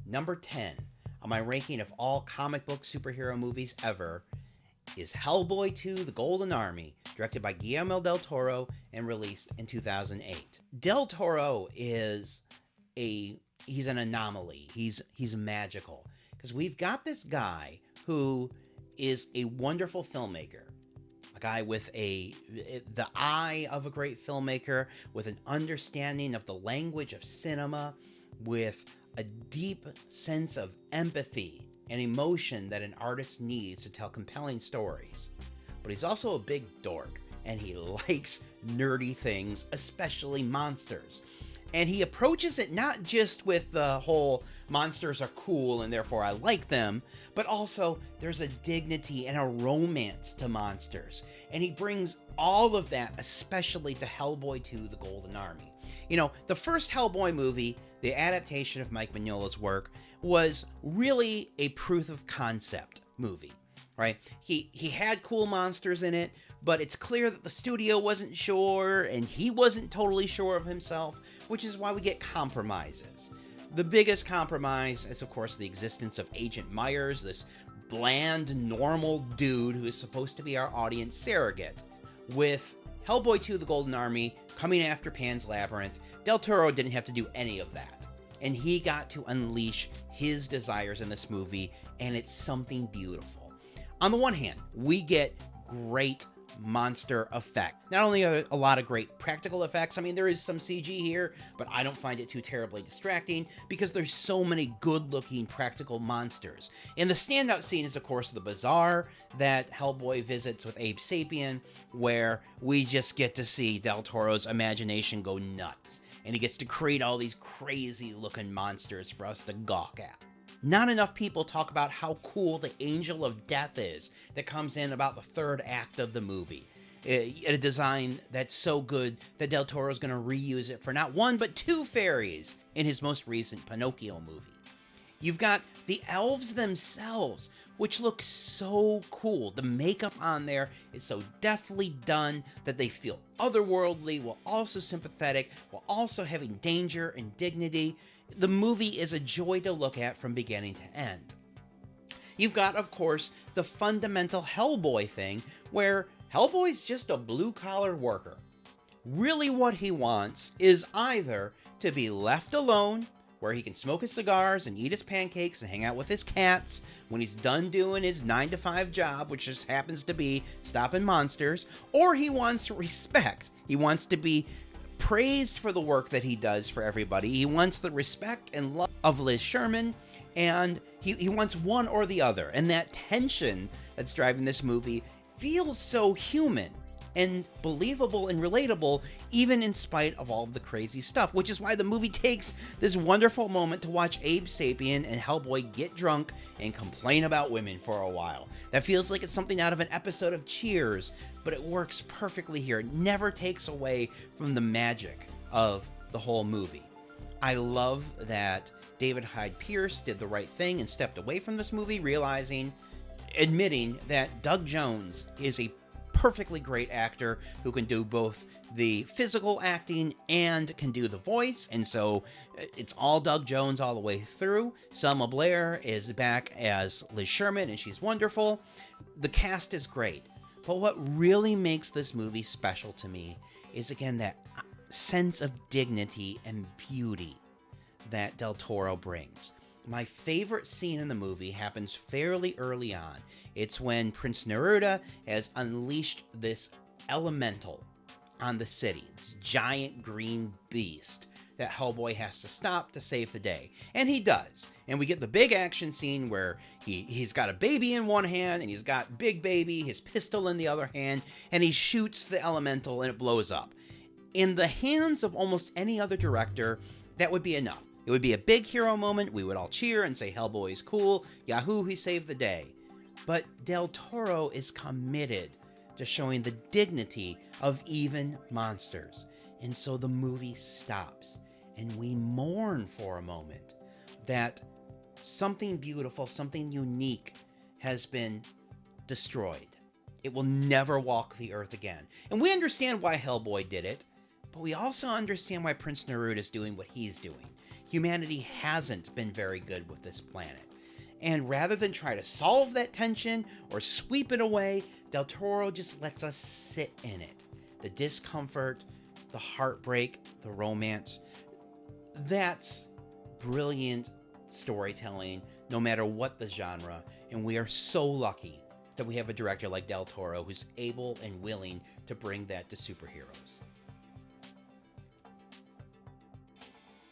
number 10 on my ranking of all comic book superhero movies ever is Hellboy 2: The Golden Army, directed by Guillermo del Toro and released in 2008. Del Toro he's an anomaly. He's magical because we've got this guy who is a wonderful filmmaker. A guy with the eye of a great filmmaker, with an understanding of the language of cinema, with a deep sense of empathy and emotion that an artist needs to tell compelling stories. But he's also a big dork, and he likes nerdy things, especially monsters. And he approaches it not just with the whole monsters are cool and therefore I like them, but also there's a dignity and a romance to monsters. And he brings all of that, especially to Hellboy 2: The Golden Army. You know, the first Hellboy movie, the adaptation of Mike Mignola's work, was really a proof of concept movie, right? He had cool monsters in it, but it's clear that the studio wasn't sure and he wasn't totally sure of himself, which is why we get compromises. The biggest compromise is, of course, the existence of Agent Myers, this bland, normal dude who is supposed to be our audience surrogate. With Hellboy 2: The Golden Army coming after Pan's Labyrinth, Del Toro didn't have to do any of that. And he got to unleash his desires in this movie, and it's something beautiful. On the one hand, we get great monster effect. Not only are a lot of great practical effects, I mean, there is some CG here, but I don't find it too terribly distracting because there's so many good-looking practical monsters. And the standout scene is, of course, the bazaar that Hellboy visits with Abe Sapien, where we just get to see Del Toro's imagination go nuts, and he gets to create all these crazy-looking monsters for us to gawk at. Not enough people talk about how cool the Angel of Death is that comes in about the third act of the movie. A design that's so good that Del Toro's going to reuse it for not one but two fairies in his most recent Pinocchio movie. You've got the elves themselves, which look so cool. The makeup on there is so deftly done that they feel otherworldly while also sympathetic, while also having danger and dignity. The movie is a joy to look at from beginning to end. You've got, of course, the fundamental Hellboy thing, where Hellboy's just a blue-collar worker. Really what he wants is either to be left alone, where he can smoke his cigars and eat his pancakes and hang out with his cats when he's done doing his 9-to-5 job, which just happens to be stopping monsters, or he wants respect. He wants to be praised for the work that he does for everybody. He wants the respect and love of Liz Sherman, and he wants one or the other. And that tension that's driving this movie feels so human and believable and relatable, even in spite of all of the crazy stuff, which is why the movie takes this wonderful moment to watch Abe Sapien and Hellboy get drunk and complain about women for a while. That feels like it's something out of an episode of Cheers, but it works perfectly here. It never takes away from the magic of the whole movie. I love that David Hyde Pierce did the right thing and stepped away from this movie, admitting that Doug Jones is a perfectly great actor who can do both the physical acting and can do the voice, and so it's all Doug Jones all the way through. Selma Blair is back as Liz Sherman, and she's wonderful. The cast is great, but what really makes this movie special to me is, again, that sense of dignity and beauty that Del Toro brings. My favorite scene in the movie happens fairly early on. It's when Prince Neruda has unleashed this elemental on the city, this giant green beast that Hellboy has to stop to save the day. And he does. And we get the big action scene where he's got a baby in one hand, and he's got Big Baby, his pistol in the other hand, and he shoots the elemental and it blows up. In the hands of almost any other director, that would be enough. It would be a big hero moment, we would all cheer and say Hellboy's cool, yahoo, he saved the day. But Del Toro is committed to showing the dignity of even monsters. And so the movie stops, and we mourn for a moment that something beautiful, something unique has been destroyed. It will never walk the earth again. And we understand why Hellboy did it, but we also understand why Prince Neruda is doing what he's doing. humanity hasn't been very good with this planet. And rather than try to solve that tension or sweep it away, Del Toro just lets us sit in it. The discomfort, the heartbreak, the romance. That's brilliant storytelling, no matter what the genre. And we are so lucky that we have a director like Del Toro who's able and willing to bring that to superheroes.